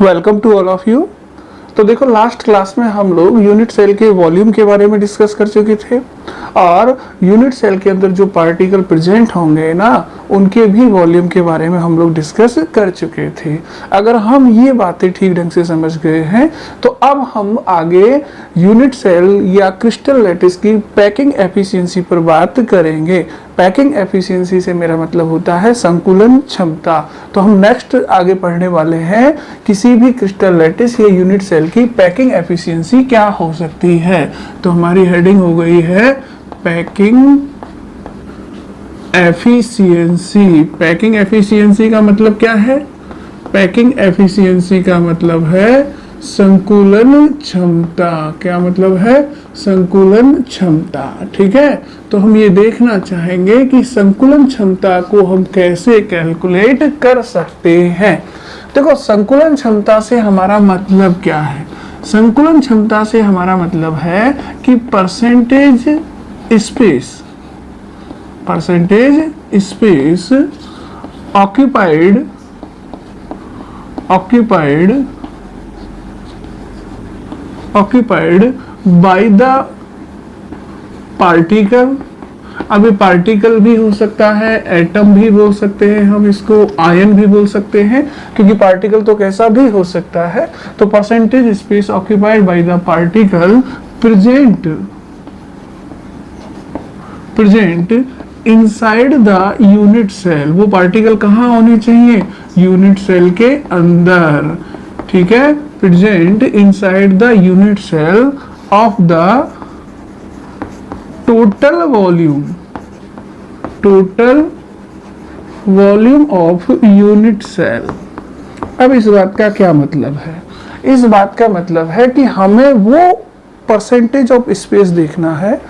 Welcome to all of you. तो देखो, last class में हम लोग यूनिट सेल के वॉल्यूम के बारे में डिस्कस कर चुके थे और यूनिट सेल के अंदर जो पार्टिकल प्रेजेंट होंगे ना, उनके भी वॉल्यूम के बारे में हम लोग डिस्कस कर चुके थे। अगर हम ये बातें ठीक ढंग से समझ गए हैं तो अब हम आगे यूनिट सेल या क्रिस्टल लैटिस की पैकिंग एफिशिएंसी पर बात करेंगे। पैकिंग एफिशिएंसी से मेरा मतलब होता है संकुलन क्षमता। तो हम नेक्स्ट आगे पढ़ने वाले हैं किसी भी क्रिस्टल लैटिस या यूनिट सेल की पैकिंग एफिशिएंसी क्या हो सकती है। तो हमारी हेडिंग हो गई है पैकिंग एफिशिएंसी। पैकिंग एफिशिएंसी का मतलब क्या है? पैकिंग एफिशिएंसी का मतलब है संकुलन क्षमता। क्या मतलब है? संकुलन क्षमता। ठीक है, तो हम ये देखना चाहेंगे कि संकुलन क्षमता को हम कैसे कैलकुलेट कर सकते हैं। देखो, संकुलन क्षमता से हमारा मतलब क्या है? संकुलन क्षमता से हमारा मतलब है कि percentage space occupied by the particle। अब ये पार्टिकल भी हो सकता है, एटम भी बोल सकते हैं, हम इसको आयन भी बोल सकते हैं, क्योंकि पार्टिकल तो कैसा भी हो सकता है। तो percentage space occupied by the particle present inside the unit cell. वो पार्टिकल कहाँ होनी चाहिए? यूनिट सेल के अंदर। ठीक है, present inside the unit cell of the total volume of unit cell. अब इस बात का क्या मतलब है? इस बात का मतलब है कि हमें वो परसेंटेज ऑफ स्पेस देखना है,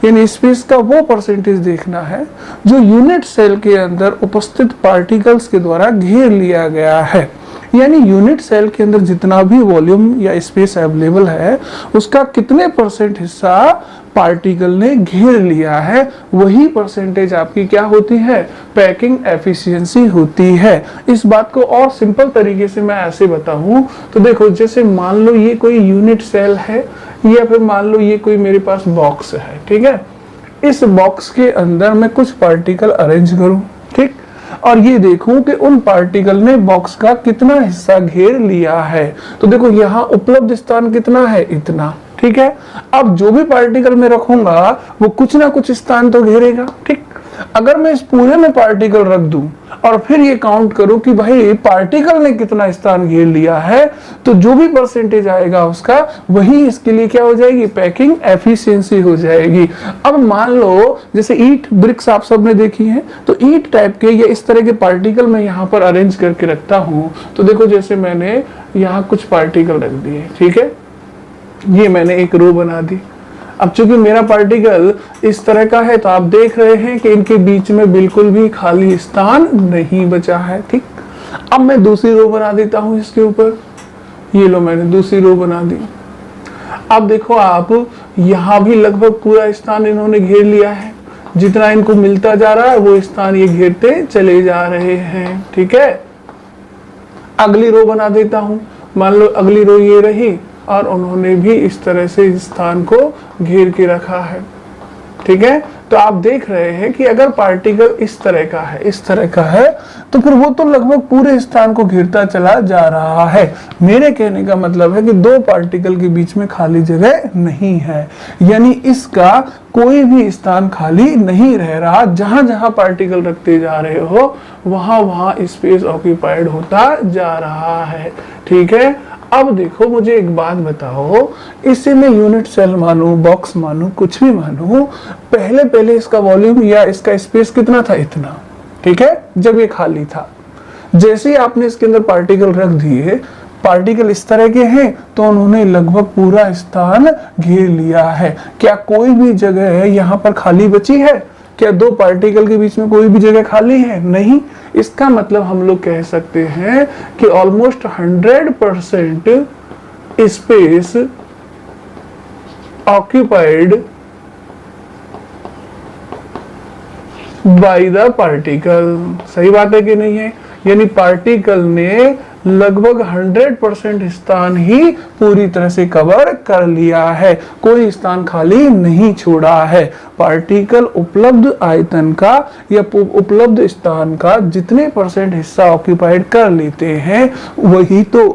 यानी स्पेस का वो परसेंटेज देखना है जो यूनिट सेल के अंदर उपस्थित पार्टिकल्स के द्वारा घेर लिया गया है। यानी यूनिट सेल के अंदर जितना भी वॉल्यूम या स्पेस अवेलेबल है, उसका कितने परसेंट हिस्सा पार्टिकल ने घेर लिया है, वही परसेंटेज आपकी क्या होती है? पैकिंग एफिशिएंसी होती है। इस बात को और सिंपल तरीके से मैं ऐसे बताऊं तो देखो, जैसे मान लो ये कोई यूनिट सेल है या फिर मान लो ये कोई मेरे पास बॉक्स है। ठीक है, इस बॉक्स के अंदर मैं कुछ पार्टिकल अरेंज करूं, ठीक, और ये देखूं कि उन पार्टिकल ने बॉक्स का कितना हिस्सा घेर लिया है। तो देखो, यहाँ उपलब्ध स्थान कितना है? इतना। ठीक है, अब जो भी पार्टिकल मैं रखूंगा वो कुछ ना कुछ स्थान तो घेरेगा। ठीक, अगर मैं इस पूरे में पार्टिकल रख दूं और फिर ये काउंट करूं कि भाई पार्टिकल ने कितना स्थान घेर लिया है, तो जो भी परसेंटेज आएगा उसका, वही इसके लिए क्या हो जाएगी? पैकिंग एफिशिएंसी हो जाएगी। अब मान लो जैसे ईंट ब्रिक्स आप सबने देखी हैं, तो ईंट टाइप के या इस तरह के पार्टिकल मैं यहाँ पर अरेंज करके रखता हूँ। तो देखो, जैसे मैंने यहाँ कुछ पार्टिकल रख दिए, ठीक है, ये मैंने एक रो बना दी। अब चूंकि मेरा पार्टिकल इस तरह का है तो आप देख रहे हैं कि इनके बीच में बिल्कुल भी खाली स्थान नहीं बचा है। ठीक, अब मैं दूसरी रो बना देता हूं इसके ऊपर। ये लो, मैंने दूसरी रो बना दी। अब देखो, आप यहां भी लगभग पूरा स्थान इन्होंने घेर लिया है। जितना इनको मिलता जा रहा है वो स्थान ये घेरते चले जा रहे हैं। ठीक है, अगली रो बना देता हूं। मान लो अगली रो ये रही और उन्होंने भी इस तरह से इस स्थान को घेर के रखा है। ठीक है, तो आप देख रहे हैं कि अगर पार्टिकल इस तरह का है तो फिर वो तो लगभग पूरे स्थान को घेरता चला जा रहा है। मेरे कहने का मतलब है कि दो पार्टिकल के बीच में खाली जगह नहीं है, यानी इसका कोई भी स्थान खाली नहीं रह रहा। जहां जहां पार्टिकल रखते जा रहे हो वहां वहां स्पेस ऑक्यूपाइड होता जा रहा है। ठीक है, अब देखो, मुझे एक बात बताओ, इसे मैं यूनिट सेल मानूं, बॉक्स मानूं, कुछ भी मानूं, पहले इसका वॉल्यूम या इसका स्पेस कितना था? इतना। ठीक है, जब ये खाली था। जैसे ही आपने इसके अंदर पार्टिकल रख दिए, पार्टिकल इस तरह के हैं तो उन्होंने लगभग पूरा स्थान घेर लिया है। क्या कोई भी जगह यहाँ पर खाली बची है? क्या दो पार्टिकल के बीच में कोई भी जगह खाली है? नहीं। इसका मतलब हम लोग कह सकते हैं कि almost 100% space occupied by the particle. सही बात है कि नहीं है? यानी पार्टिकल ने लगभग 100% स्थान ही पूरी तरह से कवर कर लिया है, कोई स्थान खाली नहीं छोड़ा है। पार्टिकल उपलब्ध आयतन का या उपलब्ध स्थान का जितने परसेंट हिस्सा ऑक्यूपाइड कर लेते हैं वही तो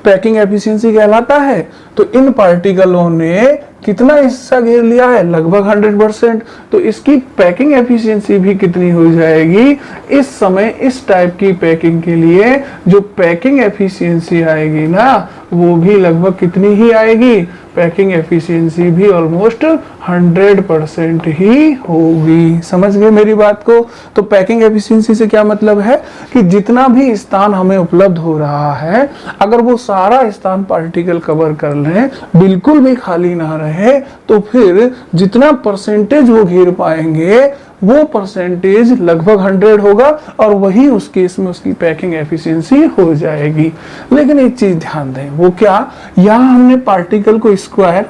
पैकिंग एफिशिएंसी कहलाता है। तो इन पार्टिकलों ने कितना हिस्सा घेर लिया है, लगभग 100%। तो इसकी पैकिंग एफिशिएंसी भी कितनी हो जाएगी, इस समय इस टाइप की पैकिंग के लिए जो पैकिंग एफिशिएंसी आएगी ना वो भी लगभग कितनी ही आएगी, पैकिंग एफिशिएंसी भी ऑलमोस्ट 100% ही होगी। समझ गए मेरी बात को। तो पैकिंग एफिशिएंसी से क्या मतलब है कि जितना भी स्थान हमें उपलब्ध हो रहा है अगर वो सारा स्थान पार्टिकल कवर कर लें, बिल्कुल भी खाली ना रहे, तो फिर जितना परसेंटेज वो घेर पाएंगे वो परसेंटेज लगभग 100 होगा और वही उस केस में उसकी पैकिंग एफिशिएंसी हो जाएगी। लेकिन एक चीज ध्यान दें, वो क्या, यहाँ हमने पार्टिकल को स्क्वायर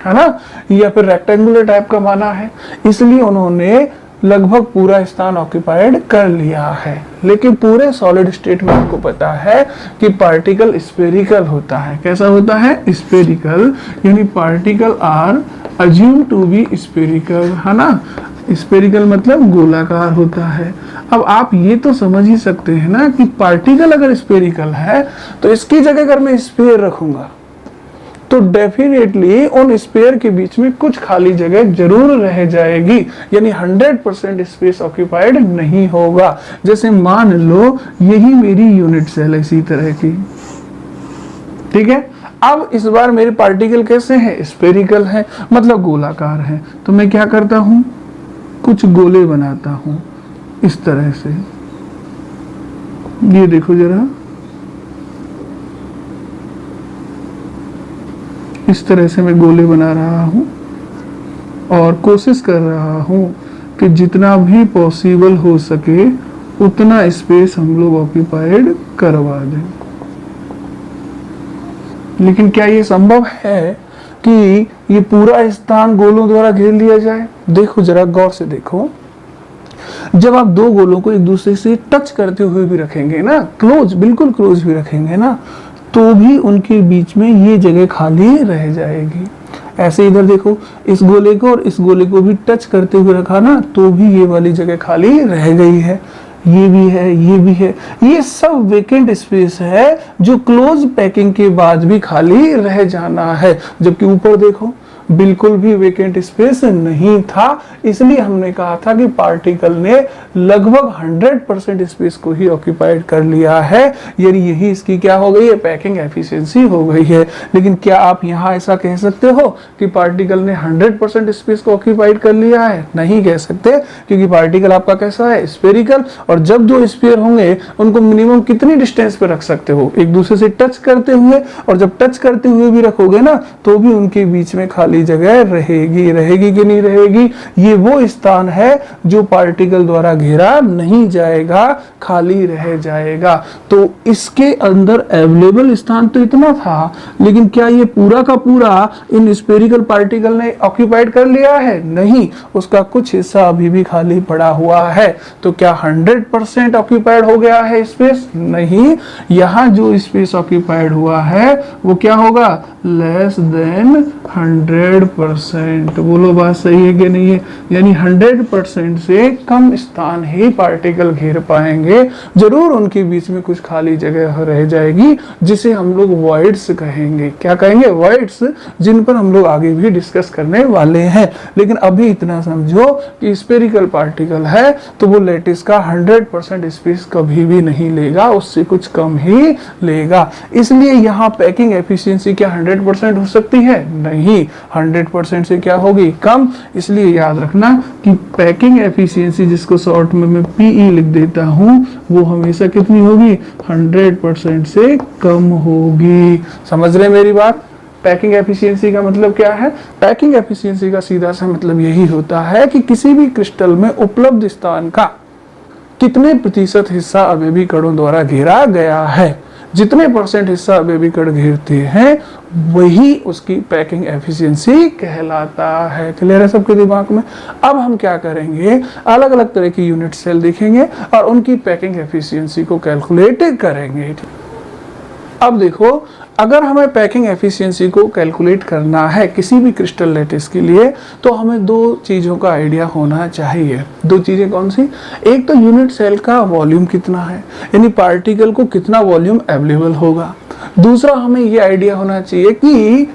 है ना या फिर रेक्टेंगुलर टाइप का माना है, इसलिए उन्होंने लगभग पूरा स्थान ऑक्यूपाइड कर लिया है। लेकिन पूरे सॉलिड स्टेट में आपको पता है कि पार्टिकल स्फेरिकल होता है। कैसा होता है, स्फेरिकल, यानी particle are assume to be spherical, है ना। स्फेरिकल मतलब गोलाकार होता है। अब आप ये तो समझ ही सकते हैं ना कि पार्टिकल अगर स्फेरिकल है तो इसकी जगह अगर मैं स्फीयर रखूंगा तो डेफिनेटली उन स्फीयर के बीच में कुछ खाली जगह जरूर रह जाएगी, यानी 100% स्पेस ऑक्यूपाइड नहीं होगा। जैसे मान लो यही मेरी यूनिट सेल है इसी तरह की, ठीक है। अब इस बार मेरे पार्टिकल कैसे हैं, स्फेरिकल है, मतलब गोलाकार है। तो मैं क्या करता हूं, कुछ गोले बनाता हूं इस तरह से। ये देखो जरा, इस तरह से मैं गोले बना रहा हूं और कोशिश कर रहा हूं कि जितना भी पॉसिबल हो सके उतना स्पेस हम लोग ऑक्यूपाइड करवा दें। लेकिन क्या ये संभव है कि ये पूरा स्थान गोलों द्वारा घेर लिया जाए? देखो जरा गौर से देखो, जब आप दो गोलों को एक दूसरे से टच करते हुए भी रखेंगे ना, क्लोज, बिल्कुल क्लोज भी रखेंगे ना, तो भी उनके बीच में ये जगह खाली रह जाएगी। ऐसे इधर देखो, इस गोले को और इस गोले को भी टच करते हुए रखा ना, तो भी ये वाली जगह खाली रह गई है। ये भी है, ये भी है, ये सब वेकेंट स्पेस है जो क्लोज पैकिंग के बाद भी खाली रह जाना है। जबकि ऊपर देखो बिल्कुल भी वेकेंट स्पेस नहीं था, इसलिए हमने कहा था कि पार्टिकल ने लगभग 100% स्पेस को ही ऑक्यूपाइड कर लिया है, यानी यही इसकी क्या हो गई है, पैकिंग एफिशिएंसी हो गई है। लेकिन क्या आप यहाँ ऐसा कह सकते हो कि पार्टिकल ने 100% स्पेस को ऑक्यूपाइड कर लिया है? नहीं कह सकते, क्योंकि पार्टिकल आपका कैसा है, स्फेरिकल, और जब दो स्फीयर होंगे उनको मिनिमम कितनी डिस्टेंस पे रख सकते हो, एक दूसरे से टच करते हुए, और जब टच करते हुए भी रखोगे ना तो भी उनके बीच में खाली जगह रहेगी। रहेगी कि नहीं रहेगी? ये वो स्थान है जो पार्टिकल द्वारा घेरा नहीं जाएगा, खाली रह जाएगा। तो इसके अंदर अवेलेबल स्थान तो इतना था, लेकिन क्या ये पूरा का पूरा इन स्फेरिकल पार्टिकल ने ऑक्यूपाइड कर लिया है? नहीं, उसका कुछ हिस्सा अभी भी खाली पड़ा हुआ है। तो क्या 100% ऑक्यूपाइड हो गया है स्पेस? नहीं, यहाँ जो स्पेस ऑक्यूपाइड हुआ है वो क्या होगा, लेस देन 100%। बोलो बात सही है कि नहीं है? यानी 100% से कम स्थान ही पार्टिकल घेर पाएंगे, जरूर उनके बीच में कुछ खाली जगह रह जाएगी, जिसे हम लोग वॉइड्स कहेंगे। क्या कहेंगे? वॉइड्स, जिन पर हम लोग आगे भी डिस्कस करने वाले हैं। लेकिन अभी इतना समझो कि स्फेरिकल पार्टिकल है तो वो लैटिस का 100% स्पेस कभी भी नहीं लेगा, उससे कुछ कम ही लेगा। इसलिए यहाँ पैकिंग एफिशिएंसी क्या 100% हो सकती है? नहीं, 100% से क्या होगी, कम। इसलिए याद रखना कि पैकिंग एफिशिएंसी, जिसको शॉर्ट में मैं पीई लिख देता हूं, वो हमेशा कितनी होगी, 100% से कम होगी। समझ रहे मेरी बात? पैकिंग एफिशिएंसी का मतलब क्या है? पैकिंग एफिशिएंसी का सीधा सा मतलब यही होता है कि किसी भी क्रिस्टल में उपलब्ध स्थान का कितने प्रतिशत हिस्सा अभी भी कणों द्वारा घेरा गया है। जितने परसेंट हिस्सा बेबी कण घेरते हैं वही उसकी पैकिंग एफिशिएंसी कहलाता है। क्लियर है सबके दिमाग में? अब हम क्या करेंगे, अलग अलग तरह की यूनिट सेल देखेंगे और उनकी पैकिंग एफिशिएंसी को कैलकुलेट करेंगे। अब देखो, अगर हमें पैकिंग एफिशिएंसी को कैलकुलेट करना है किसी भी क्रिस्टल लैटिस के लिए, तो हमें दो चीज़ों का आइडिया होना चाहिए। दो चीज़ें कौन सी? एक तो यूनिट सेल का वॉल्यूम कितना है, यानी पार्टिकल को कितना वॉल्यूम अवेलेबल होगा। दूसरा हमें ये आइडिया होना चाहिए कि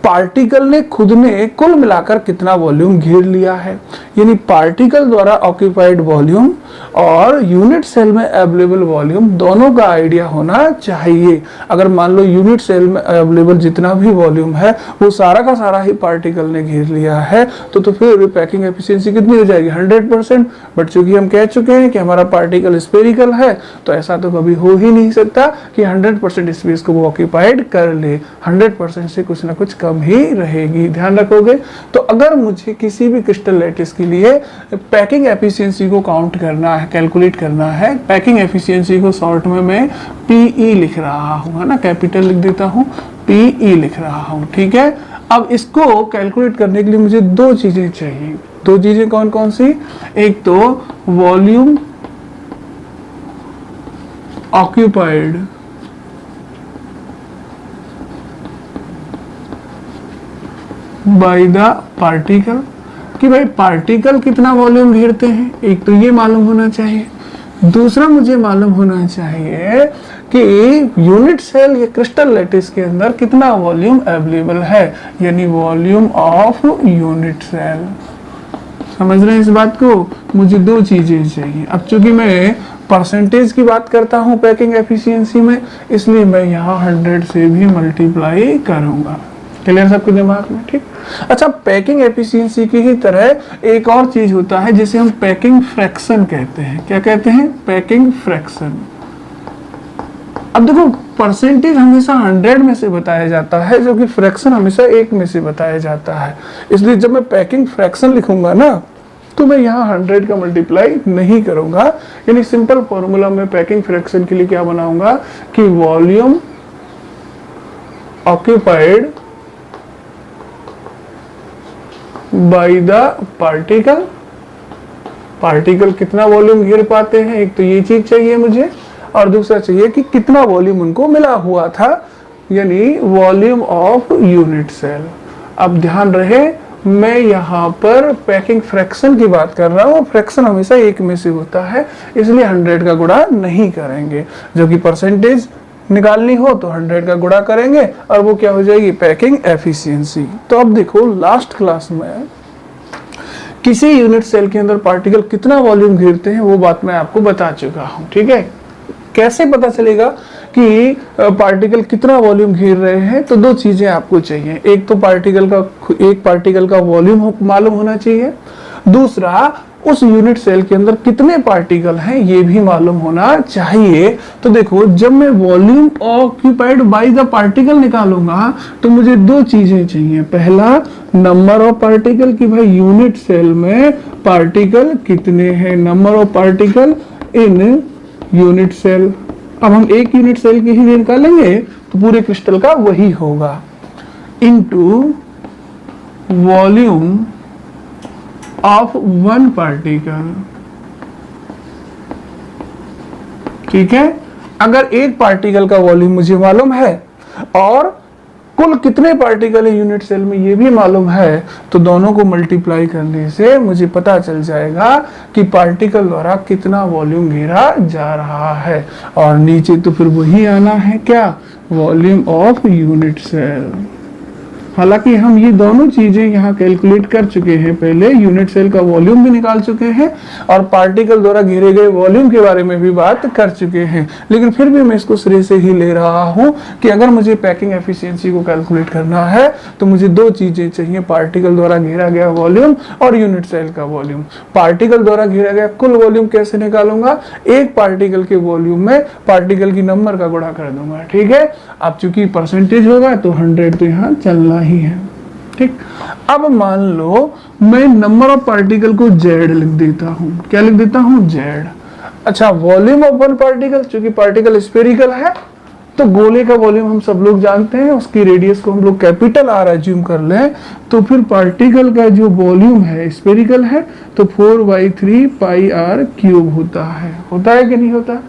पार्टिकल ने खुद ने कुल मिलाकर कितना वॉल्यूम घेर लिया है, यानी पार्टिकल द्वारा ऑक्यूपाइड वॉल्यूम और यूनिट सेल में अवेलेबल वॉल्यूम दोनों का आइडिया होना चाहिए। अगर मान लो यूनिट सेल में अवेलेबल जितना भी वॉल्यूम है वो सारा का सारा ही पार्टिकल ने घेर लिया है, तो फिर पैकिंग एफिशिएंसी कितनी हो जाएगी? 100%। बट चूंकि हम कह चुके हैं कि हमारा पार्टिकल स्फेरिकल है, तो ऐसा तो कभी हो ही नहीं सकता कि 100% स्पेस को वो ऑक्यूपाइड कर ले। 100% से कुछ ना कुछ कम ही रहेगी, ध्यान रखोगे। तो अगर मुझे किसी भी क्रिस्टल लैटिस के लिए पैकिंग एफिशिएंसी को काउंट करना है, कैलकुलेट करना है, पैकिंग एफिशिएंसी को शॉर्ट में मैं पीई लिख रहा हूं, है ना, कैपिटल लिख देता हूं, पीई लिख रहा हूं, ठीक है। अब इसको कैलकुलेट करने के लिए मुझे दो चीजें चाहिए। दो चीजें कौन कौन सी? एक तो volume occupied by the particle, कि भाई पार्टिकल कितना वॉल्यूम घेरते हैं, एक तो ये मालूम होना चाहिए। दूसरा मुझे मालूम होना चाहिए कि यूनिट सेल या क्रिस्टल लैटिस के अंदर कितना वॉल्यूम अवेलेबल है, यानी वॉल्यूम ऑफ यूनिट सेल। समझ रहे हैं इस बात को? मुझे दो चीजें चाहिए। अब चूंकि मैं परसेंटेज की बात करता हूं पैकिंग एफिशिएंसी में, इसलिए मैं यहाँ 100 से भी मल्टीप्लाई करूंगा। क्लियर सबके दिमाग में? ठीक। अच्छा, पैकिंग एफिशिएंसी की ही तरह एक और चीज होता है जिसे हम पैकिंग फ्रैक्शन कहते हैं। क्या कहते हैं? Packing fraction. अब देखो, परसेंटेज हमेशा 100 में से बताया जाता है, जो कि फ्रैक्शन हमेशा 1 में से बताया जाता है। इसलिए जब मैं पैकिंग फ्रैक्शन लिखूंगा ना, तो मैं यहाँ 100 का मल्टीप्लाई नहीं करूंगा। यानी सिंपल फॉर्मूला में पैकिंग फ्रैक्शन के लिए क्या बनाऊंगा कि volume occupied by the particle. Particle कितना वॉल्यूम घेर पाते हैं, एक तो ये चीज चाहिए मुझे, और दूसरा चाहिए कि कितना वॉल्यूम उनको मिला हुआ था, यानी वॉल्यूम ऑफ यूनिट सेल। अब ध्यान रहे, मैं यहाँ पर पैकिंग फ्रैक्शन की बात कर रहा हूँ। फ्रैक्शन हमेशा 1 में से होता है, इसलिए 100 का गुणा नहीं करेंगे। जो कि परसेंटेज निकालनी हो तो 100 का गुणा करेंगे और वो क्या हो जाएगी? Packing efficiency. तो अब देखो, लास्ट क्लास में किसी यूनिट सेल के अंदर पार्टिकल कितना वॉल्यूम घेरते हैं वो बात मैं आपको बता चुका हूं, ठीक है। कैसे पता चलेगा कि पार्टिकल कितना वॉल्यूम घेर रहे हैं? तो दो चीजें आपको चाहिए। एक तो पार्टिकल का वॉल्यूम मालूम होना चाहिए, दूसरा उस यूनिट सेल के अंदर कितने पार्टिकल हैं ये भी मालूम होना चाहिए। तो देखो, जब मैं volume occupied by the particle निकालूंगा तो मुझे दो चीजें चाहिए। पहला, नंबर ऑफ पार्टिकल, कि भाई यूनिट सेल में पार्टिकल कितने हैं, number of particle in unit cell. अब हम एक यूनिट सेल की ही निकालेंगे तो पूरे क्रिस्टल का वही होगा, into volume of one particle. ठीक है। अगर एक पार्टिकल का वॉल्यूम मुझे मालूम है और कुल कितने पार्टिकल है यूनिट सेल में ये भी मालूम है, तो दोनों को मल्टीप्लाई करने से मुझे पता चल जाएगा कि पार्टिकल द्वारा कितना वॉल्यूम घेरा जा रहा है। और नीचे तो फिर वही आना है, क्या? Volume of unit cell. हालांकि हम ये दोनों चीजें यहाँ कैलकुलेट कर चुके हैं, पहले यूनिट सेल का वॉल्यूम भी निकाल चुके हैं और पार्टिकल द्वारा घेरे गए वॉल्यूम के बारे में भी बात कर चुके हैं, लेकिन फिर भी मैं इसको सिरे से ही ले रहा हूँ कि अगर मुझे पैकिंग एफिशिएंसी को कैलकुलेट करना है तो मुझे दो चीजें चाहिए, पार्टिकल द्वारा घेरा गया वॉल्यूम और यूनिट सेल का वॉल्यूम। पार्टिकल द्वारा घेरा गया कुल वॉल्यूम कैसे निकालूंगा? एक पार्टिकल के वॉल्यूम में पार्टिकल की नंबर का गुणा कर दूंगा, ठीक है। अब चूंकि परसेंटेज होगा तो 100 तो यहाँ चलना ही है, ठीक। अब मान लो मैं नंबर ऑफ पार्टिकल को Z लिख देता हूं। क्या लिख देता हूं? Z। अच्छा, वॉल्यूम ऑफ वन पार्टिकल, चूंकि पार्टिकल स्फेरिकल है तो गोले का वॉल्यूम हम सब लोग जानते हैं, उसकी रेडियस को हम लोग कैपिटल आर एज्यूम कर लें, तो फिर पार्टिकल का जो वॉल्यूम है स्फेरिकल है, तो 4/3 पाई आर क्यूब होता है कि नहीं होता?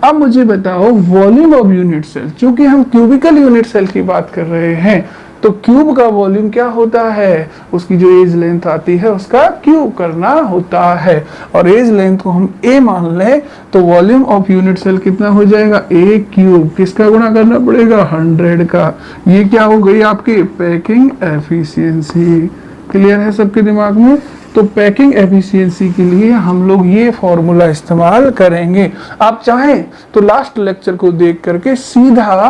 अब मुझे बताओ वॉल्यूम ऑफ यूनिट सेल, चूंकि हम क्यूबिकल यूनिट सेल की बात कर रहे हैं, तो क्यूब का वॉल्यूम क्या होता है? उसकी जो एज लेंथ आती है उसका क्यूब करना होता है, और एज लेंथ को हम a मान लें, तो वॉल्यूम ऑफ यूनिट सेल कितना हो जाएगा? a cube. किसका गुणा करना पड़ेगा? 100 का। ये क्या हो गई आपकी पैकिंग एफिशिएंसी। क्लियर है सबके दिमाग में? तो पैकिंग एफिशिएंसी के लिए हम लोग ये फॉर्मूला इस्तेमाल करेंगे। आप चाहें तो लास्ट लेक्चर को देख करके सीधा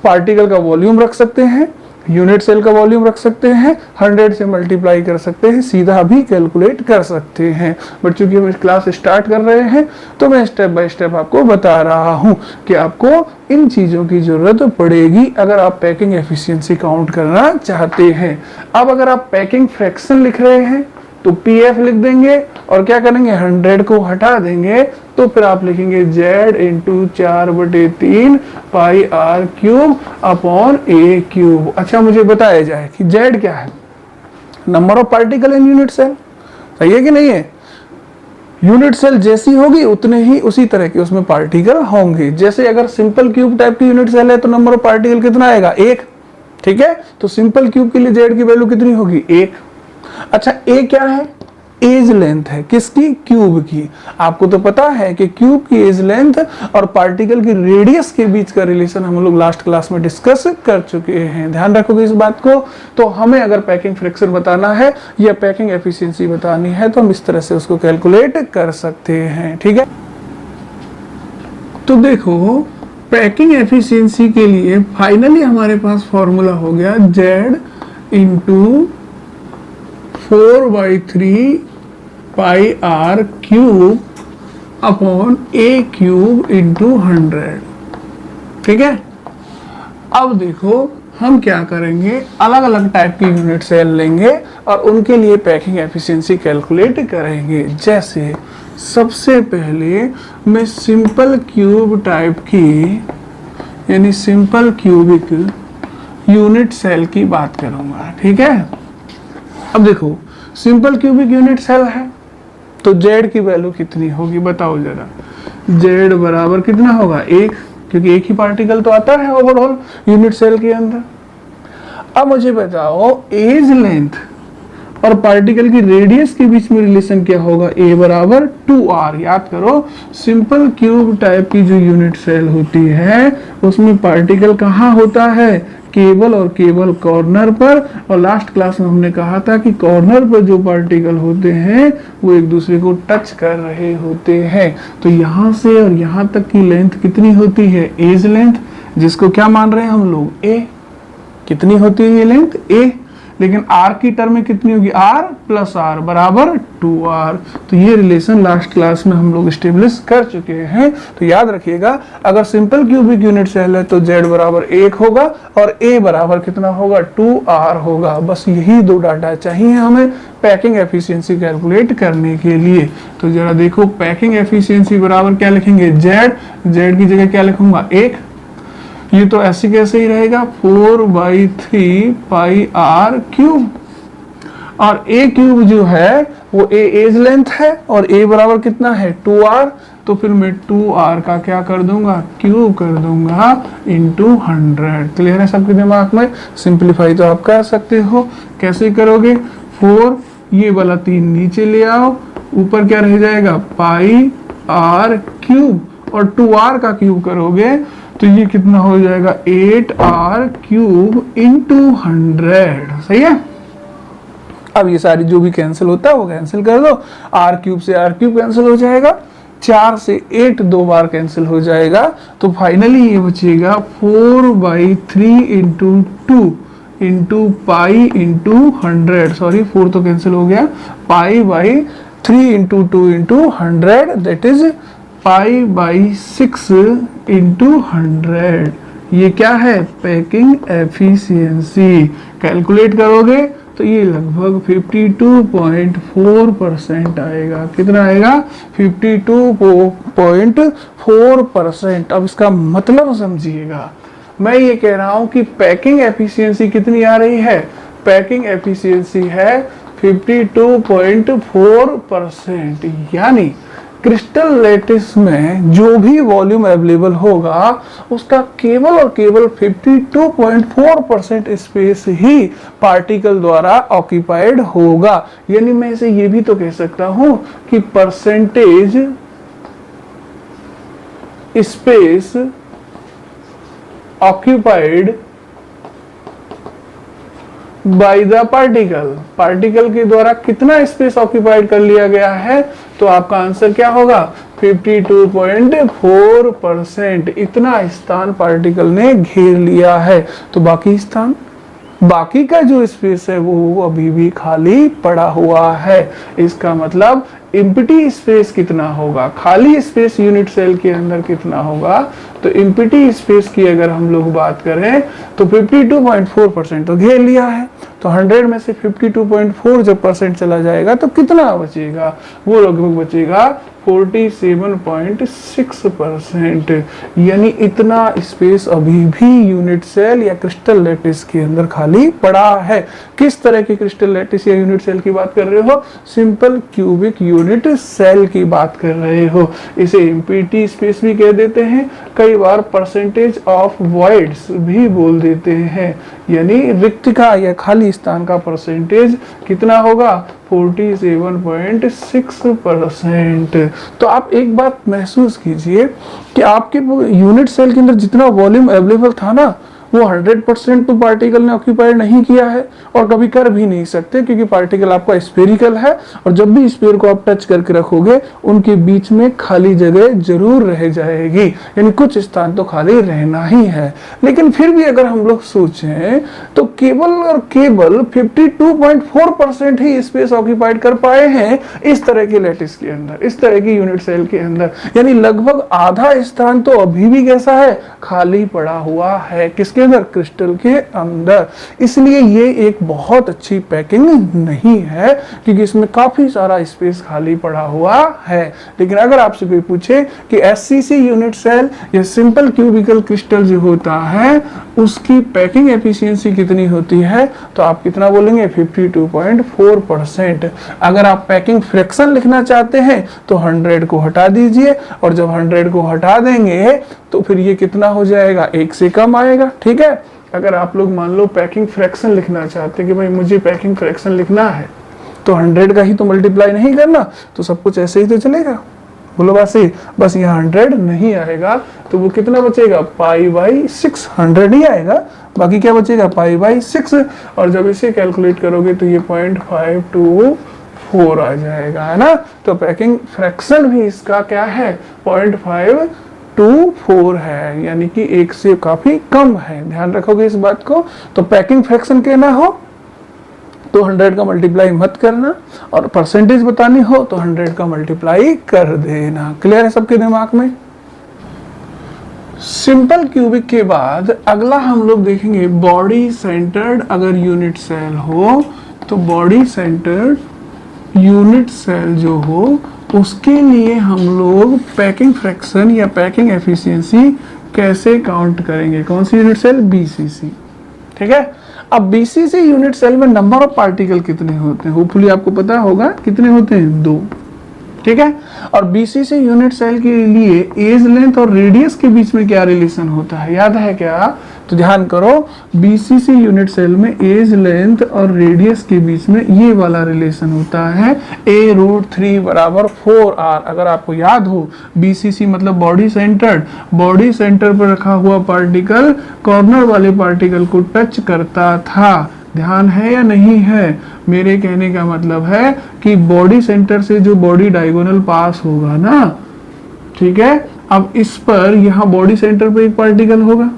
पार्टिकल का वॉल्यूम रख सकते हैं, यूनिट सेल का वॉल्यूम रख सकते हैं, 100 से मल्टीप्लाई कर सकते हैं, सीधा भी कैलकुलेट कर सकते हैं। बट चूंकि हम क्लास स्टार्ट कर रहे हैं तो मैं स्टेप बाय स्टेप आपको बता रहा हूं कि आपको इन चीजों की जरूरत पड़ेगी अगर आप पैकिंग एफिशिएंसी काउंट करना चाहते हैं। अब अगर आप पैकिंग फ्रैक्शन लिख रहे हैं तो पीएफ लिख देंगे और क्या करेंगे? 100 को हटा देंगे, तो फिर आप लिखेंगे Z into 4/3 pi r cube upon a cube. अच्छा मुझे बताया जाए कि Z क्या है? Number of particle in unit cell. सही है कि नहीं है? यूनिट सेल जैसी होगी उतने ही उसी तरह के उसमें पार्टिकल होंगे। जैसे अगर सिंपल क्यूब टाइप की यूनिट सेल है तो नंबर ऑफ पार्टिकल कितना आएगा? 1। ठीक है, तो सिंपल क्यूब के लिए Z की वैल्यू कितनी होगी? 1। अच्छा ए क्या है? एज लेंथ है। किसकी? क्यूब की। आपको तो पता है कि क्यूब की एज लेंथ और पार्टिकल की रेडियस के बीच का रिलेशन हम लोग लास्ट क्लास में डिस्कस कर चुके हैं। ध्यान रखोगे इस बात को। तो हमें अगर पैकिंग फ्रैक्शन बताना है या पैकिंग एफिशिएंसी बतानी है तो हम इस तरह से उसको कैलकुलेट कर सकते हैं। ठीक है, तो देखो पैकिंग एफिशिएंसी के लिए फाइनली हमारे पास फॉर्मूला हो गया Z into 4/3 pi r cube upon a cube into 100। ठीक है, अब देखो हम क्या करेंगे, अलग अलग टाइप की यूनिट सेल लेंगे और उनके लिए पैकिंग एफिशिएंसी कैलकुलेट करेंगे। जैसे सबसे पहले मैं सिंपल क्यूब टाइप की यानी सिंपल क्यूबिक यूनिट सेल की बात करूंगा। ठीक है, अब देखो सिंपल क्यूबिक यूनिट सेल है तो Z की वैल्यू कितनी होगी बताओ जरा। Z बराबर कितना होगा? 1, क्योंकि एक ही पार्टिकल तो आता है ओवरऑल यूनिट सेल के अंदर। अब मुझे बताओ एज लेंथ और पार्टिकल की रेडियस के बीच में रिलेशन क्या होगा? A बराबर 2R। याद करो सिंपल क्यूब टाइप की जो यूनिट सेल होती है उसमें पार्टिकल कहाँ होता है? केवल और केवल कॉर्नर पर। और लास्ट क्लास में हमने कहा था कि कॉर्नर पर जो पार्टिकल होते हैं वो एक दूसरे को टच कर रहे होते हैं। तो यहाँ से और यहाँ तक की लेंथ कितनी होती है? एज लेंथ, जिसको क्या मान रहे हैं हम लोग? A। कितनी होती है ये लेंथ? A। लेकिन R की टर्म में कितनी होगी? R प्लस R बराबर 2R। तो ये रिलेशन लास्ट क्लास में हम लोग स्टेब्लिश कर चुके हैं। तो याद रखिएगा अगर सिंपल क्यूबिक यूनिट सेल है तो Z बराबर 1 होगा और A बराबर कितना होगा? 2R होगा। बस यही दो डाटा चाहिए हमें पैकिंग एफिशिएंसी कैलकुलेट करने के लिए। तो जरा देखो पैकिंग एफिशिएंसी बराबर क्या लिखेंगे? Z की जगह क्या लिखूंगा? 1। ये तो ऐसे कैसे ही रहेगा 4/3 पाई आर क्यूब। और ए क्यूब जो है वो ए एज लेंथ है और ए बराबर कितना है? 2R। तो फिर मैं 2R का क्या कर दूंगा? क्यूब कर दूंगा इंटू 100। क्लियर है सबके दिमाग में? सिंप्लीफाई तो आप कर सकते हो। कैसे करोगे? 4 ये वाला 3 नीचे ले आओ, ऊपर क्या रह जाएगा? पाई आर क्यूब, और 2R का क्यूब करोगे तो ये कितना हो जाएगा? 8R cube into 100। सही है। अब ये सारी जो भी कैंसिल होता है वो कैंसिल कर दो। R क्यूब से R क्यूब कैंसिल हो जाएगा, 4 से 8 2 बार कैंसिल हो जाएगा। तो फाइनली ये बचेगा 4/3 into 2 into pi into 100। Sorry 4 तो कैंसिल हो गया। पाई/3 इंटू 2 इंटू 100 दैट इज पाई/6 इंटू 100। ये क्या है? Packing efficiency. कैलकुलेट करोगे तो ये लगभग 52.4% आएगा। कितना आएगा? 52.4%। अब इसका मतलब समझिएगा, मैं ये कह रहा हूं कि पैकिंग एफिशिएंसी कितनी आ रही है? पैकिंग एफिशिएंसी है 52.4%। यानी क्रिस्टल लैटिस में जो भी वॉल्यूम अवेलेबल होगा उसका केवल और केवल 52.4% स्पेस ही पार्टिकल द्वारा ऑक्यूपाइड होगा। यानी मैं इसे ये भी तो कह सकता हूं कि percentage space occupied by the particle के द्वारा कितना स्पेस ऑक्यूपाइड कर लिया गया है, तो आपका आंसर क्या होगा? 52.4%। इतना स्थान पार्टिकल ने घेर लिया है। तो बाकी का जो स्पेस है वो अभी भी खाली पड़ा हुआ है। इसका मतलब एम्प्टी स्पेस कितना होगा, खाली स्पेस यूनिट सेल के अंदर कितना होगा? तो एम्प्टी स्पेस की अगर हम लोग बात करें तो 52.4% तो घेर लिया है। तो 100 में से 52.4 जब परसेंट चला जाएगा तो कितना बचेगा? वो लगभग बचेगा 47.6%। यानी इतना स्पेस अभी भी यूनिट सेल या क्रिस्टल लैटिस के अंदर खाली पड़ा है। किस तरह की क्रिस्टल लैटिस या यूनिट सेल की बात कर रहे हो? सिंपल क्यूबिक यूनिट सेल की बात कर रहे हो। इसे एम्प्टी स्पेस भी कह देते हैं, कई बार परसेंटेज ऑफ वॉइड्स भी बोल देते हैं। यानी रिक्तिका या खाली स्थान का परसेंटेज कितना होगा? 47.6%। तो आप एक बात महसूस कीजिए कि आपके यूनिट सेल के अंदर जितना वॉल्यूम अवेलेबल था ना, वो 100% तो पार्टिकल ने ऑक्यूपाइड नहीं किया है और कभी कर भी नहीं सकते, क्योंकि पार्टिकल आपका स्फेरिकल है और जब भी स्फीयर को आप टच करके रखोगे उनके बीच में खाली जगह जरूर रह जाएगी, यानी कुछ स्थान तो खाली रहना ही है। लेकिन फिर भी अगर हम लोग सोचें तो केवल और केवल 52.4% ही स्पेस ऑक्यूपाइड कर पाए हैं इस तरह के लैटिस के अंदर, इस तरह की यूनिट सेल के अंदर। यानी लगभग आधा स्थान तो अभी भी कैसा है? खाली पड़ा हुआ है। किसके अंदर? क्रिस्टल के अंदर। इसलिए ये एक बहुत अच्छी पैकिंग नहीं है, क्योंकि इसमें काफी सारा स्पेस खाली पड़ा हुआ है। लेकिन अगर आपसे कोई पूछे कि एससीसी यूनिट सेल या सिंपल क्यूबिकल क्रिस्टल जो होता है उसकी पैकिंग एफिशिएंसी कितनी होती है, तो आप कितना बोलेंगे? 52.4%। अगर आप पैकिंग फ्रैक्शन लिखना चाहते हैं तो 100 को हटा दीजिए, और जब 100 को हटा देंगे तो फिर ये कितना हो जाएगा? 1 से कम आएगा। ठीक है, अगर आप लोग मान लो पैकिंग फ्रैक्शन लिखना चाहते हैं कि भाई मुझे पैकिंग फ्रैक्शन लिखना है, तो 100 का ही तो मल्टीप्लाई नहीं करना, तो सब कुछ ऐसे ही तो चलेगा। बोलो बस यहाँ 100 नहीं आएगा, तो वो कितना बचेगा? π/6। 100 ही आएगा, बाकी क्या बचेगा? π/6। और जब इसे कैलकुलेट करोगे तो ये 0.524 आ जाएगा, है ना। तो पैकिंग फ्रैक्शन भी इसका क्या है? 0.524 है, यानी कि 1 से काफी कम है। ध्यान रखोगे इस बात को। तो पैकिंग फ्रैक्शन कहना हो तो 100 का मल्टीप्लाई मत करना, और परसेंटेज बतानी हो तो 100 का मल्टीप्लाई कर देना। क्लियर है सबके दिमाग में? सिंपल क्यूबिक के बाद अगला हम लोग देखेंगे बॉडी सेंटर्ड। अगर यूनिट सेल हो तो बॉडी सेंटर्ड यूनिट सेल जो हो उसके लिए हम लोग पैकिंग फ्रैक्शन या पैकिंग एफिशिएंसी कैसे काउंट करेंगे? कौन सी यूनिट सेल? बीसीसी। ठीक है, अब बीसीसी यूनिट सेल में नंबर ऑफ पार्टिकल कितने होते हैं? होपफुली आपको पता होगा कितने होते हैं? 2। ठीक है, और बीसीसी यूनिट सेल के लिए एज लेंथ और रेडियस के बीच में क्या रिलेशन होता है? याद है क्या? तो ध्यान करो, बीसीसी यूनिट सेल में एज लेंथ और रेडियस के बीच में ये वाला रिलेशन होता है a√3 = 4r। अगर आपको याद हो, बीसीसी मतलब बॉडी सेंटर्ड, बॉडी सेंटर पर रखा हुआ पार्टिकल कॉर्नर वाले पार्टिकल को टच करता था। ध्यान है या नहीं है? मेरे कहने का मतलब है कि बॉडी सेंटर से जो बॉडी डायगोनल पास होगा ना, ठीक है, अब इस पर यहाँ बॉडी सेंटर पर एक पार्टिकल होगा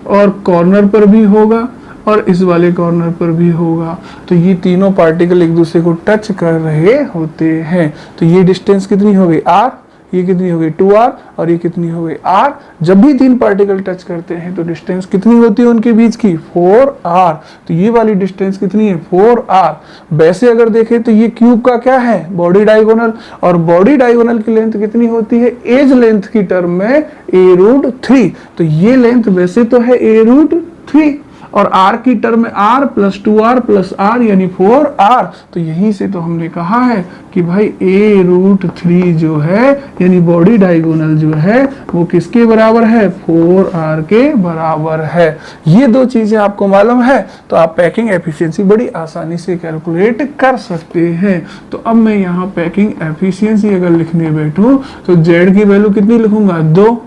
और कॉर्नर पर भी होगा और इस वाले कॉर्नर पर भी होगा, तो ये तीनों पार्टिकल एक दूसरे को टच कर रहे होते हैं। तो ये डिस्टेंस कितनी हो गई? r। ये कितनी हो गई 2r, और ये कितनी हो गई r। जब भी तीन पार्टिकल टच करते हैं तो डिस्टेंस कितनी होती है उनके बीच की 4r। तो ये वाली डिस्टेंस कितनी है 4r। वैसे अगर देखें तो ये क्यूब का क्या है बॉडी डायगोनल, और बॉडी डायगोनल की लेंथ कितनी होती है एज लेंथ की टर्म में a√3। तो ये लेंथ वैसे तो है a√3 और r की टर्म में r plus 2r plus r यानी 4r। तो यहीं से तो हमने कहा है कि भाई a√3 जो है यानी बॉडी डायगोनल जो है वो किसके बराबर है 4r के बराबर है। ये दो चीजें आपको मालूम है तो आप पैकिंग एफिशिएंसी बड़ी आसानी से कैलकुलेट कर सकते हैं। तो अब मैं यहाँ पैकिंग एफिशिएंसी अगर लिखने बैठूं तो z की वैल्यू कितनी लिखूंगा 2।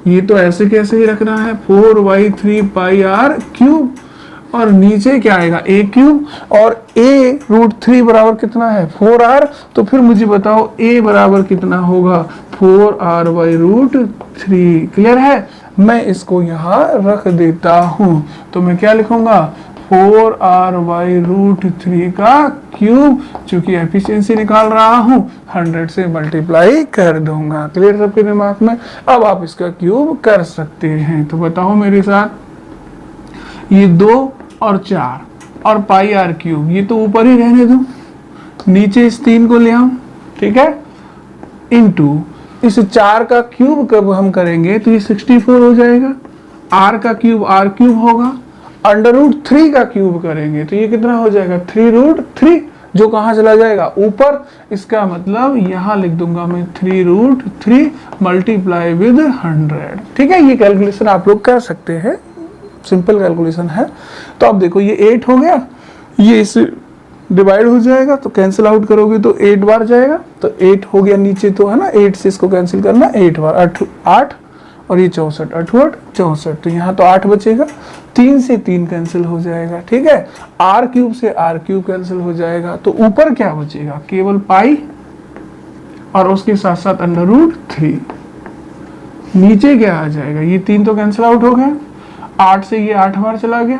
ये तो ऐसे कैसे ही रखना है 4/3 पाई r क्यूब, और नीचे क्या आएगा a क्यूब, और a√3 बराबर कितना है 4r। तो फिर मुझे बताओ a बराबर कितना होगा 4r/√3। क्लियर है, मैं इसको यहाँ रख देता हूँ। तो मैं क्या लिखूंगा 4r/√3 का क्यूब, चूंकि एफिशिएंसी निकाल रहा हूं 100 से मल्टीप्लाई कर दूंगा। क्लियर सबके दिमाग में। अब आप इसका क्यूब कर सकते हैं। तो बताओ मेरे साथ, ये 2 और 4 और पाई r क्यूब ये तो ऊपर ही रहने दो, नीचे इस 3 को ले आओ, ठीक है, इनटू इस 4 का क्यूब कब हम करेंगे तो ये 64 हो जाएगा। r का क्यूब r क्यूब होगा, √3 का क्यूब करेंगे तो ये कितना हो जाएगा 3√3, जो कहां चला जाएगा ऊपर। इसका मतलब यहां लिख दूंगा मैं 3√3 मल्टीप्लाई विद 100। ठीक है, ये कैलकुलेशन आप लोग कर सकते हैं, सिंपल कैलकुलेशन है। तो अब देखो ये 8 हो गया, ये इस डिवाइड हो जाएगा तो कैंसिल आउट करोगे तो 8 बार जाएगा, तो 8 हो गया नीचे तो है ना, 8 से इसको कैंसिल करना 8 बार, 8 और ये 64, 8 64। तो यहाँ तो 8 बचेगा, 3 से 3 कैंसिल हो जाएगा। ठीक है, r क्यूब से r क्यूब कैंसिल हो जाएगा, तो ऊपर क्या बचेगा केवल पाई और उसके साथ साथ √3। नीचे क्या आ जाएगा, ये 3 तो कैंसिल आउट हो गया, 8 से ये 8 बार चला गया,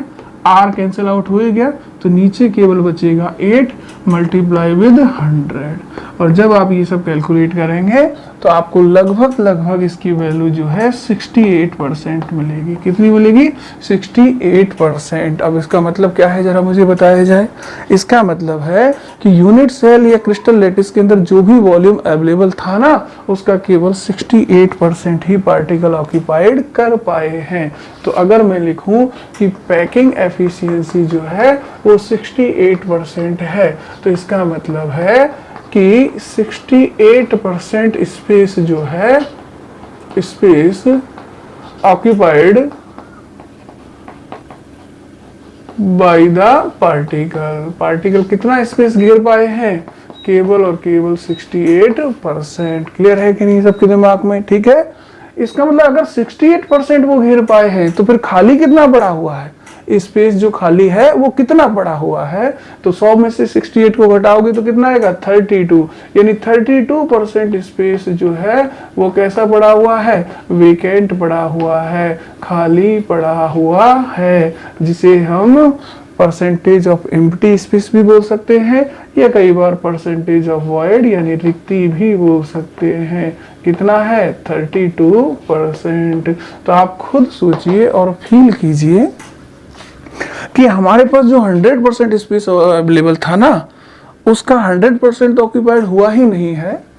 r कैंसिल आउट हो गया, तो नीचे केवल बचेगा 8 मल्टीप्लाई विद 100। और जब आप ये सब कैलकुलेट करेंगे तो आपको लगभग इसकी वैल्यू जो है 68% मिलेगी। कितनी मिलेगी 68%। अब इसका मतलब क्या है जरा मुझे बताया जाए। इसका मतलब है कि यूनिट सेल या क्रिस्टल लैटिस के अंदर जो भी वॉल्यूम अवेलेबल था ना, उसका केवल 68% ही पार्टिकल ऑक्यूपाइड कर पाए हैं। तो अगर मैं लिखूं कि पैकिंग एफिशिएंसी जो है वो 68% है, तो इसका मतलब है कि 68% स्पेस जो है, space occupied by the particle कितना स्पेस घेर पाए हैं, केवल और केवल 68%। क्लियर है कि नहीं सबके दिमाग में। ठीक है, इसका मतलब अगर 68% वो घेर पाए हैं तो फिर खाली कितना बड़ा हुआ है, स्पेस जो खाली है वो कितना बड़ा हुआ है। तो 100 में से 68 को घटाओगे तो कितना आएगा 32, यानी 32% स्पेस जो है वो कैसा पड़ा हुआ है, वेकेंट पड़ा हुआ है, खाली पड़ा हुआ है, जिसे हम परसेंटेज ऑफ एम्प्टी स्पेस भी बोल सकते हैं, या कई बार परसेंटेज ऑफ वॉइड यानी रिक्ति भी बोल सकते हैं। कितना है 32%। तो आप खुद सोचिए और फील कीजिए कि हमारे पास जो 100% स्पेस अवेलेबल था ना, उसका 100% ऑक्यूपाइड हुआ ही नहीं है,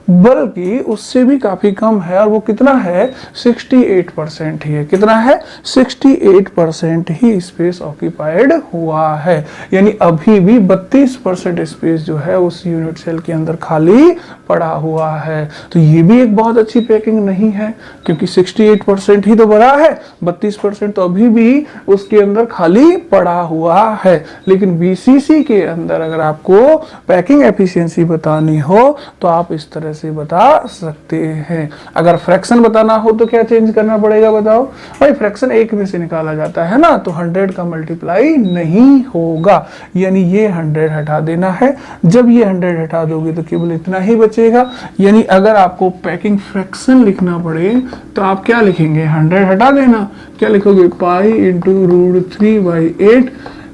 बल्कि उससे भी काफी कम है। और वो कितना है 68% ही है। कितना है 68% ही स्पेस ऑक्यूपाइड हुआ है, यानी अभी भी 32% स्पेस जो है उस यूनिट सेल के अंदर खाली पड़ा हुआ है। तो ये भी एक बहुत अच्छी पैकिंग नहीं है, क्योंकि 68% ही तो भरा है, 32% तो अभी भी उसके अंदर खाली पड़ा हुआ है। लेकिन बीसीसी के अंदर अगर आपको पैकिंग एफिशिएंसी बतानी हो तो आप इस तरह से बता सकते हैं। अगर फ्रैक्शन बताना हो तो क्या चेंज करना पड़ेगा बताओ भाई, फ्रैक्शन 1 में से निकाला जाता है ना, तो 100 का मल्टीप्लाई नहीं होगा, यानी ये 100 हटा देना है। जब ये 100 हटा दोगे तो केवल इतना ही बचेगा। यानी अगर आपको पैकिंग फ्रैक्शन लिखना पड़े तो आप क्या लिखेंगे, 100 हटा देना, क्या लिखोगे पाई × √3/8,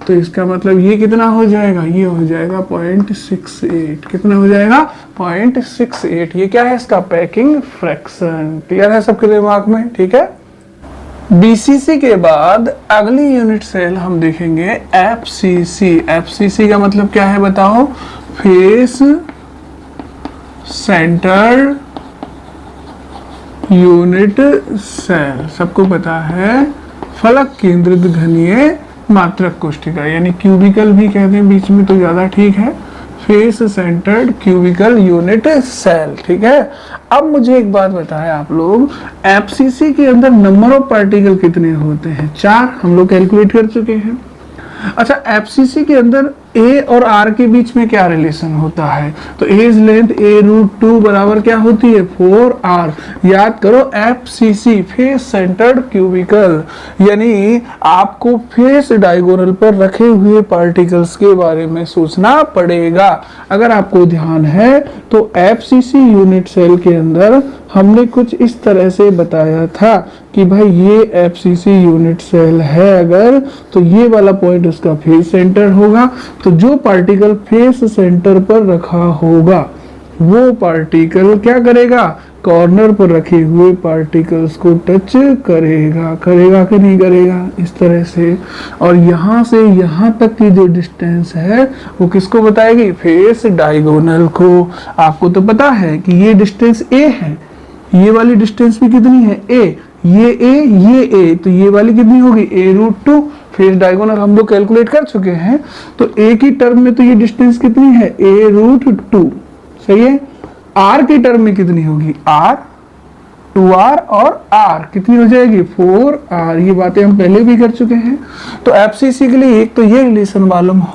तो इसका मतलब ये कितना हो जाएगा, ये हो जाएगा 0.68। कितना हो जाएगा 0.68। ये क्या है इसका पैकिंग फ्रैक्शन। क्लियर है सबके दिमाग में, ठीक है। बीसीसी के बाद अगली यूनिट सेल हम देखेंगे एफसीसी। एफसीसी का मतलब क्या है बताओ, फेस सेंटर्ड यूनिट सेल। सबको पता है फलक केंद्रित घनीय मात्रक कोशिका, यानी क्यूबिकल भी कहते हैं बीच में तो ज्यादा ठीक है। Face centred cubical unit cell, ठीक है। अब मुझे एक बात बताएं आप लोग, एफसीसी के अंदर नंबर ऑफ पार्टिकल कितने होते हैं, 4, हम लोग कैलकुलेट कर चुके हैं। अच्छा, एफसीसी के अंदर ए और आर के बीच में क्या रिलेशन होता है, तो एज लेंथ a√2 बराबर क्या होती है 4r। याद करो एफसीसी फेस सेंटर्ड क्यूबिकल, यानी आपको फेस डायगोनल पर रखे हुए पार्टिकल्स के बारे में सोचना पड़ेगा। अगर आपको ध्यान है तो एफसीसी यूनिट सेल के अंदर हमने कुछ इस तरह से बताया था कि भाई ये एफसीसी यूनिट सेल है अगर, तो ये वाला पॉइंट उसका फेस सेंटर होगा। तो जो पार्टिकल फेस सेंटर पर रखा होगा वो पार्टिकल क्या करेगा, कॉर्नर पर रखे हुए पार्टिकल्स को टच करेगा। करेगा कि नहीं करेगा, इस तरह से। और यहाँ से यहाँ तक की जो डिस्टेंस है वो किसको बताएगी, फेस डायगोनल को। आपको तो पता है कि ये डिस्टेंस ए है, ये वाली डिस्टेंस भी कितनी है ए, ये ए, तो ये वाली कितनी होगी a√2। फेस डायगोनल हम लोग कैलकुलेट कर चुके हैं, तो a की टर्म में तो ये डिस्टेंस कितनी है a√2, सही है। r की टर्म में कितनी होगी r, 2r और r कितनी हो जाएगी 4r। ये बातें हम पहले भी कर चुके हैं। तो एफसीसी के लिए एक तो ये रिलेशन मालूम हो,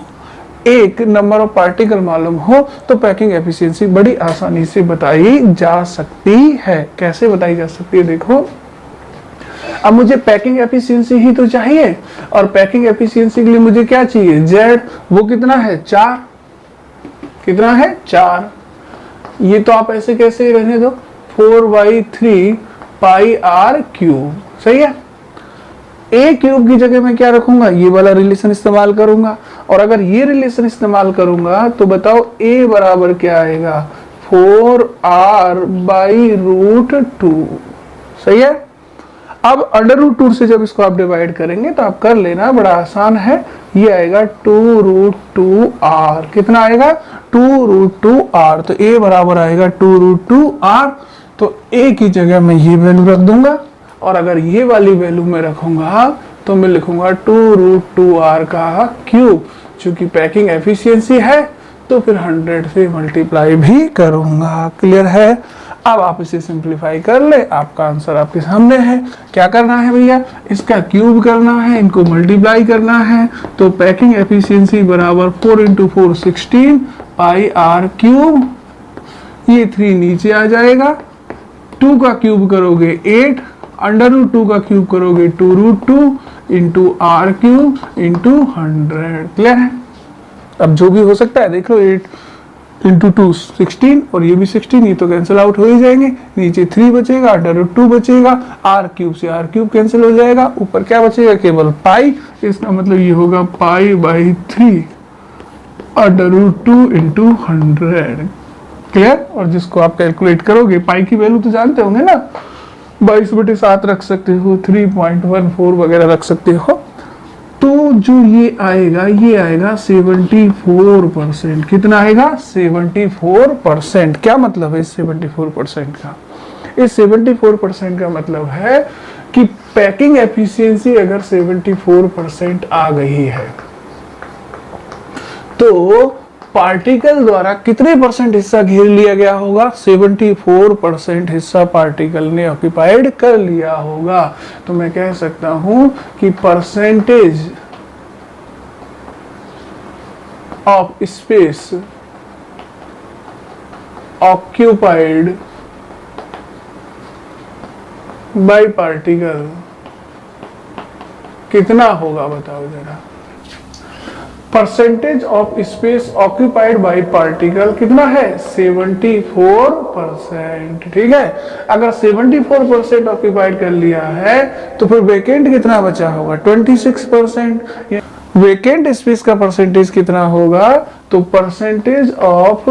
एक नंबर ऑफ पार्टिकल मालूम हो, तो पैकिंग एफिशिएंसी बड़ी आसानी से बताई जा सकती है। कैसे बताई जा सकती है देखो, अब मुझे पैकिंग एफिशिएंसी ही तो चाहिए, और पैकिंग एफिशिएंसी के लिए मुझे क्या चाहिए z, वो कितना है 4। कितना है 4। ये तो आप ऐसे कैसे रहने दो 4/3 πr³, सही है। ए क्यूब की जगह मैं क्या रखूंगा, ये वाला रिलेशन इस्तेमाल करूंगा। और अगर ये रिलेशन इस्तेमाल करूंगा तो बताओ ए बराबर क्या आएगा 4r/√2, सही है। अब अंडर√2 से जब इसको आप डिवाइड करेंगे तो आप कर लेना, बड़ा आसान है। ये आएगा 2√2r। कितना आएगा 2√2r। तो a बराबर आएगा 2√2r। तो a की जगह मैं ये वैल्यू रख दूंगा, और अगर ये वाली वैल्यू में रखूंगा तो मैं लिखूंगा 2√2r का क्यूब। चूंकि पैकिंग एफिशिएंसी है तो फिर 100 से मल्टीप्लाई भी करूंगा। क्लियर है। अब आप इसे सिंप्लीफाई कर ले, आपका आंसर आपके सामने है। क्या करना है भैया, इसका क्यूब करना है, इनको मल्टीप्लाई करना है। तो पैकिंग एफिशिएंसी बराबर 4 × 4 16 πr³। ये 3 नीचे आ जाएगा। 2 का क्यूब करोगे 8, अंडर√2 का क्यूब करोगे 2√2 × r³ × 100। क्लियर है। अब जो भी हो सकता है देख लो, 8 × 2 16, और ये भी 16, ये तो कैंसिल आउट हो ही जाएंगे। नीचे 3 बचेगा, अंडर√2 बचेगा, r³ से r³ कैंसिल हो जाएगा, ऊपर क्या बचेगा केवल पाई। इसका मतलब ये होगा π/3 अंडर√2 × 100। क्लियर। और जिसको आप कैलकुलेट करोगे, पाई की वैल्यू तो जानते होंगे ना, 22/7 रख सकते हो, 3.14 वगैरह रख सकते हो। तो जो ये आएगा 74%। कितना आएगा 74%। क्या मतलब है इस 74% का, इस 74% का मतलब है कि पैकिंग एफिशिएंसी अगर 74% आ गई है तो पार्टिकल द्वारा कितने परसेंट हिस्सा घेर लिया गया होगा, 74% हिस्सा पार्टिकल ने ऑक्यूपाइड कर लिया होगा। तो मैं कह सकता हूं कि percentage of space occupied bye particle कितना होगा बताओ जरा। Percentage of space occupied bye particle कितना है 74%। ठीक है, अगर 74% ऑक्यूपाइड कर लिया है तो फिर वेकेंट कितना बचा होगा 26%। वेकेंट स्पेस का परसेंटेज कितना होगा, तो परसेंटेज ऑफ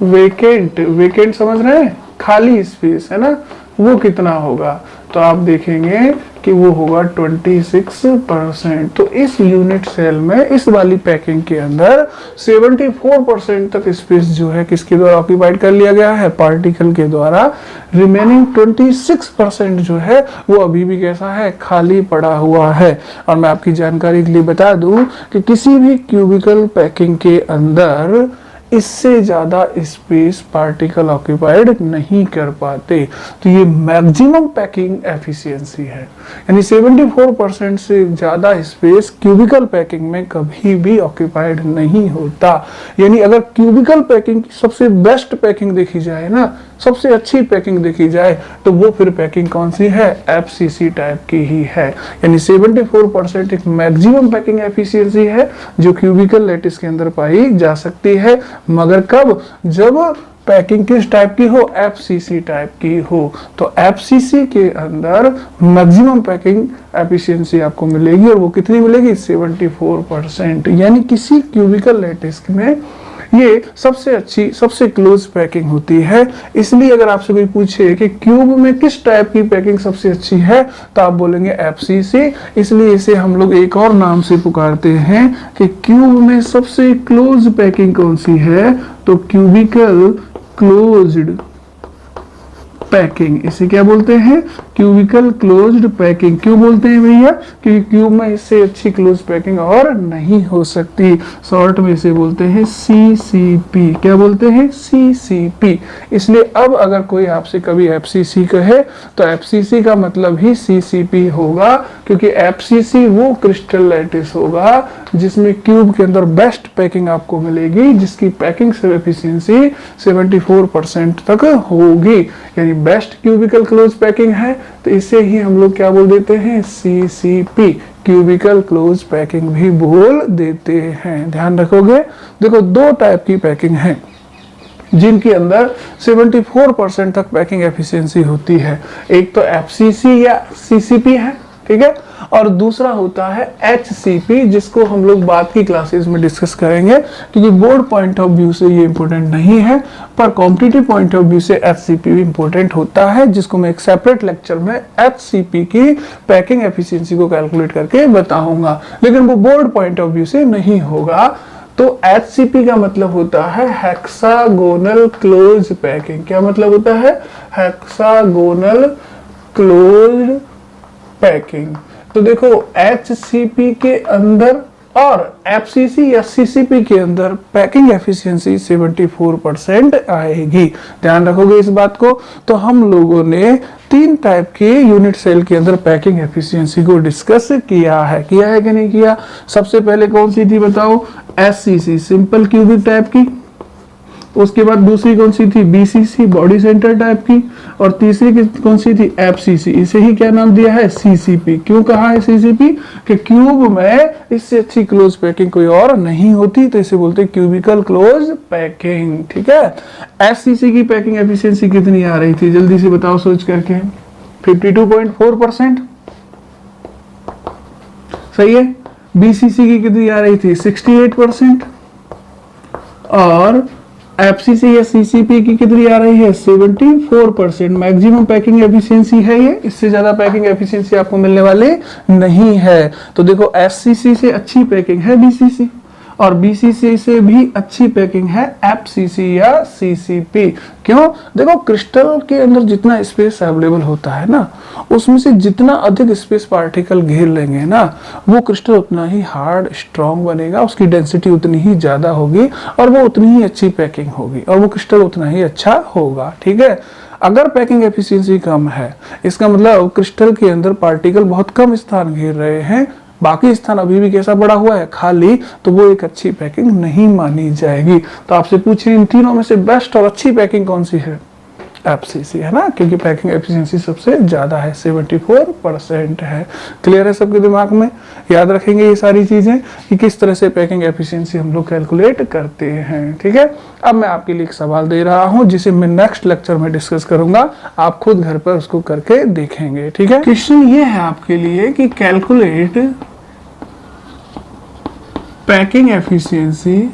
वेकेंट समझ रहे हैं, खाली स्पेस है ना, वो कितना होगा, तो आप देखेंगे कि वो होगा 26%। तो इस यूनिट सेल में इस वाली पैकिंग के अंदर 74% तक स्पेस जो है किसके द्वारा ऑक्यूपाइड कर लिया गया है, पार्टिकल के द्वारा। रिमेनिंग 26% जो है वो अभी भी कैसा है, खाली पड़ा हुआ है। और मैं आपकी जानकारी के लिए बता दूं कि किसी भी क्यूबिकल पैकिंग के अंदर इससे ज्यादा स्पेस पार्टिकल ऑक्यूपाइड नहीं कर पाते। तो ये मैक्सिमम पैकिंग एफिशिएंसी है, यानी 74% से ज्यादा स्पेस क्यूबिकल पैकिंग में कभी भी ऑक्यूपाइड नहीं होता। यानी अगर क्यूबिकल पैकिंग की सबसे बेस्ट पैकिंग देखी जाए ना, सबसे अच्छी पैकिंग देखी जाए, तो वो फिर पैकिंग कौन सी है, एफसीसी टाइप की ही है। यानी 74% एक मैक्सिमम पैकिंग एफिशिएंसी है जो क्यूबिकल लैटिस के अंदर पाई जा सकती है, मगर कब, जब पैकिंग किस टाइप की हो, एफसीसी टाइप की हो। तो एफसीसी के अंदर मैक्सिमम पैकिंग एफिशिएंसी आपको मिलेगी, और वो कितनी मिलेगी 74%। यानी किसी क्यूबिकल लैटिस में ये सबसे अच्छी, सबसे क्लोज पैकिंग होती है। इसलिए अगर आपसे कोई पूछे कि क्यूब में किस टाइप की पैकिंग सबसे अच्छी है, तो आप बोलेंगे एफसीसी। इसलिए इसे हम लोग एक और नाम से पुकारते हैं कि क्यूब में सबसे क्लोज पैकिंग कौन सी है, तो क्यूबिकल क्लोज्ड पैकिंग। इसे क्या बोलते हैं, क्यूबिकल क्लोज्ड पैकिंग। क्यों बोलते हैं भैया, क्योंकि क्यूब में इससे अच्छी क्लोज पैकिंग और नहीं हो सकती। शॉर्ट में इसे बोलते हैं सीसीपी। क्या बोलते हैं, सीसीपी। इसलिए अब अगर कोई आपसे कभी एफसीसी कहे तो एफसीसी का मतलब ही सीसीपी होगा, क्योंकि एफसीसी वो क्रिस्टल लैटिस होगा जिसमें क्यूब के अंदर बेस्ट पैकिंग आपको मिलेगी, जिसकी पैकिंग एफिशिएंसी 74% तक होगी। यानी बेस्ट क्यूबिकल क्लोज पैकिंग है, तो इसे ही हम लोग क्या बोल देते हैं, सीसीपी, क्यूबिकल क्लोज पैकिंग भी बोल देते हैं। ध्यान रखोगे। देखो दो टाइप की पैकिंग है जिनके अंदर 74% तक पैकिंग एफिशिएंसी होती है। एक तो एफसीसी या सीसीपी है, ठीक है, और दूसरा होता है एचसीपी, जिसको हम लोग बाद की क्लासेस में डिस्कस करेंगे, क्योंकि बोर्ड पॉइंट ऑफ व्यू से ये इंपॉर्टेंट नहीं है, पर कॉम्पिटिटिव पॉइंट ऑफ व्यू से एचसीपी भी इंपॉर्टेंट होता है, जिसको मैं एक सेपरेट लेक्चर में एचसीपी की पैकिंग एफिशिएंसी को कैलकुलेट करके बताऊंगा, लेकिन वो बोर्ड पॉइंट ऑफ व्यू से नहीं होगा। तो एचसीपी का मतलब होता है हेक्सागोनल क्लोज पैकिंग। क्या मतलब होता है, हेक्सागोनल क्लोज पैकिंग। तो देखो एचसीपी के अंदर और एफसीसी या सीसीपी के अंदर पैकिंग एफिशिएंसी 74% आएगी। ध्यान रखोगे इस बात को। तो हम लोगों ने तीन टाइप के यूनिट सेल के अंदर पैकिंग एफिशिएंसी को डिस्कस किया है कि नहीं किया। सबसे पहले कौन सी थी बताओ, एससीसी, सिंपल क्यूबिक टाइप की। उसके बाद दूसरी कौन सी थी, बीसीसी, बॉडी सेंटर टाइप की। और तीसरी कौन सी थी, एफसीसी। इसे ही क्या नाम दिया है, सीसीपी। क्यों कहा है सीसीपी, कि क्यूब में इससे अच्छी क्लोज पैकिंग कोई और नहीं होती, तो इसे बोलते हैं क्यूबिकल क्लोज पैकिंग। ठीक है। एफसीसी की पैकिंग एफिशिएंसी कितनी आ रही थी, जल्दी से बताओ सोच करके, 52.4%। सही है। बीसीसी की कितनी आ रही थी, 68%। और एफसीसी या सीसीपी की कितनी आ रही है, 74%। मैक्सिमम पैकिंग एफिशिएंसी है ये, इससे ज्यादा पैकिंग एफिशिएंसी आपको मिलने वाले नहीं है। तो देखो एफसीसी से अच्छी पैकिंग है बीसीसी, और बीसीसी से भी अच्छी पैकिंग है एफसीसी या सीसीपी। क्यों, देखो क्रिस्टल के अंदर जितना स्पेस अवेलेबल होता है ना, उसमें से जितना अधिक स्पेस पार्टिकल घेर लेंगे ना, वो क्रिस्टल उतना ही हार्ड स्ट्रॉन्ग बनेगा, उसकी डेंसिटी उतनी ही ज्यादा होगी, और वो उतनी ही अच्छी पैकिंग होगी, और वो क्रिस्टल उतना ही अच्छा होगा। ठीक है। अगर पैकिंग एफिशिएंसी कम है, इसका मतलब क्रिस्टल के अंदर पार्टिकल बहुत कम स्थान घेर रहे हैं, बाकी स्थान अभी भी कैसा पड़ा हुआ है, खाली, तो वो एक अच्छी पैकिंग नहीं मानी जाएगी। तो आपसे पूछे इन तीनों में से बेस्ट और अच्छी पैकिंग कौन सी है, FCC, है ना, क्योंकि पैकिंग एफिशिएंसी सबसे ज़्यादा है, 74% है। क्लियर है सबके दिमाग में? याद रखेंगे ये सारी चीज़ें कि किस तरह से पैकिंग एफिशिएंसी हम लोग कैलकुलेट करते हैं। ठीक है, अब मैं आपके लिए एक सवाल दे रहा हूं जिसे मैं नेक्स्ट लेक्चर में डिस्कस करूंगा, आप खुद घर पर उसको करके देखेंगे। ठीक है, क्वेश्चन ये है आपके लिए कि calculate packing efficiency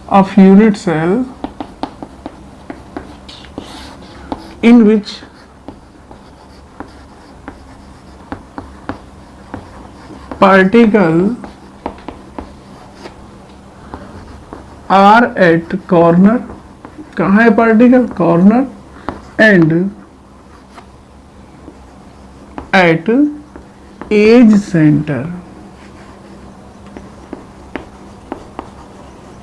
of unit cell in which particle are at corner, कहाँ है पार्टिकल? Corner, and at edge centre.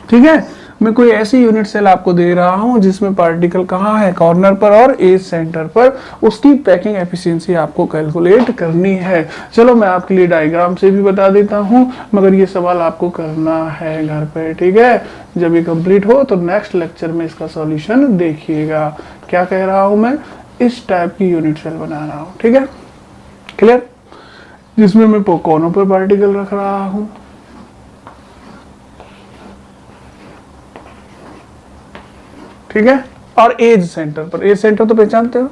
ठीक है, मैं कोई ऐसी यूनिट सेल आपको दे रहा हूं जिसमें पार्टिकल कहाँ है? कॉर्नर पर और एज सेंटर पर, उसकी पैकिंग एफिशिएंसी आपको कैलकुलेट करनी है। चलो मैं आपके लिए डायग्राम से भी बता देता हूं, मगर ये सवाल आपको करना है घर पे। ठीक है, जब ये कंप्लीट हो तो नेक्स्ट लेक्चर में इसका सॉल्यूशन देखिएगा। क्या कह रहा हूं मैं? इस टाइप की यूनिट सेल बना रहा हूं, ठीक है, क्लियर, जिसमें मैं कोनों पर पार्टिकल रख रहा हूं। ठीक है, और एज सेंटर पर, एज सेंटर तो पहचानते हो,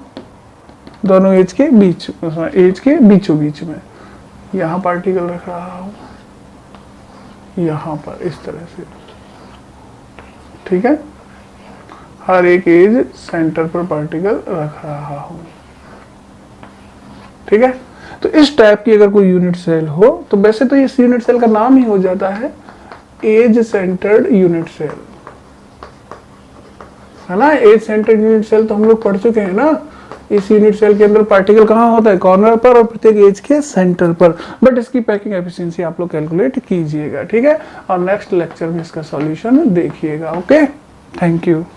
दोनों एज के बीच, एज के बीचों बीच में यहां पार्टिकल रख रहा हूं, यहां पर इस तरह से। ठीक है, हर एक एज सेंटर पर पार्टिकल रख रहा हूं। ठीक है, तो इस टाइप की अगर कोई यूनिट सेल हो तो वैसे तो इस यूनिट सेल का नाम ही हो जाता है एज सेंटर्ड यूनिट सेल, है ना। एज सेंटर्ड यूनिट सेल तो हम लोग पढ़ चुके हैं ना। इस यूनिट सेल के अंदर पार्टिकल कहाँ होता है? कॉर्नर पर और प्रत्येक एज के सेंटर पर। बट इसकी पैकिंग एफिशिएंसी आप लोग कैलकुलेट कीजिएगा, ठीक है, और नेक्स्ट लेक्चर में इसका सॉल्यूशन देखिएगा। Okay, thank you.